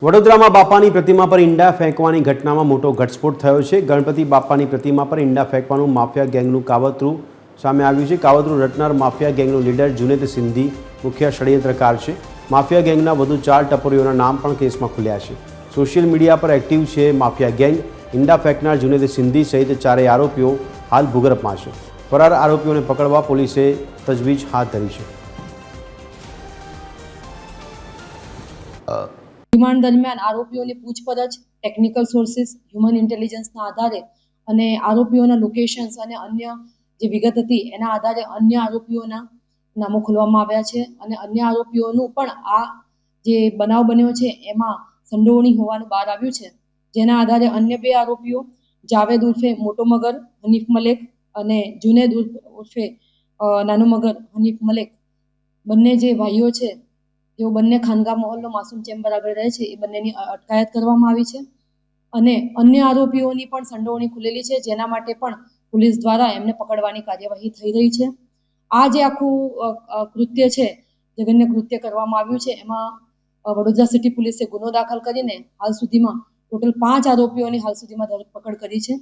વડોદરામાં બાપાની પ્રતિમા પર ઈંડા ફેંકવાની ઘટનામાં મોટો ઘટસ્ફોટ થયો છે। ગણપતિ બાપાની પ્રતિમા પર ઈંડા ફેંકવાનું માફિયા ગેંગનું કાવતરું સામે આવ્યું છે। કાવતરું રચનાર માફિયા ગેંગનો લીડર જુનેદ સિંધી મુખ્ય ષડયંત્રકાર છે। માફિયા ગેંગના વધુ 4 ટપરીઓના નામ પણ કેસમાં ખુલ્યા છે। સોશિયલ મીડિયા પર એક્ટિવ છે માફિયા ગેંગ। ઈંડા ફેંકનાર જુનેદ સિંધી સહિત 4 આરોપીઓ હાલ ભૂગર્ભમાં છે। ફરાર આરોપીઓને પકડવા પોલીસે તજવીજ હાથ ધરી છે। रिमांड दरमियान आरोपीओनी पूछपरछ टेक्निकल सोर्सेस ह्यूमन इंटेलिजन्सना आधारे अने आरोपीओना लोकेशन्स अने अन्य जे विगत हती एना आधारे अन्य आरोपीओना नामो खोलवामां आव्या छे अने अन्य आरोपीओनुं पण आ जे बनाव बन्यो छे एमां संडोवणी होवानुं बहार आव्युं छे। जेना आधारे अन्य 2 आरोपीओ जावेद उर्फे मोटो मगर हनीफ मलिक अने जुनेद उर्फे नानो मगर हनीफ मलिक बंने जे भाईओ छे जो बंने खानगा मोहल्लो मासूम चेम्बर आगळ रहे छे ए बंनेनी अटकायत करवामां आवी छे अने अन्य आरोपीओनी पण संडोवणी खुलेली छे जेना माटे पण पोलीस द्वारा एमने पकड़वानी कार्यवाही थई रही छे। आ जे आखुं कृत्य छे जघन्य कृत्य करवामां आव्युं छे एमां वडोदरा सिटी पोलीसे गुनो दाखल करीने हाल सुधीमां टोटल 5 आरोपीओनी हाल सुधीमां धरपकड़ करी छे।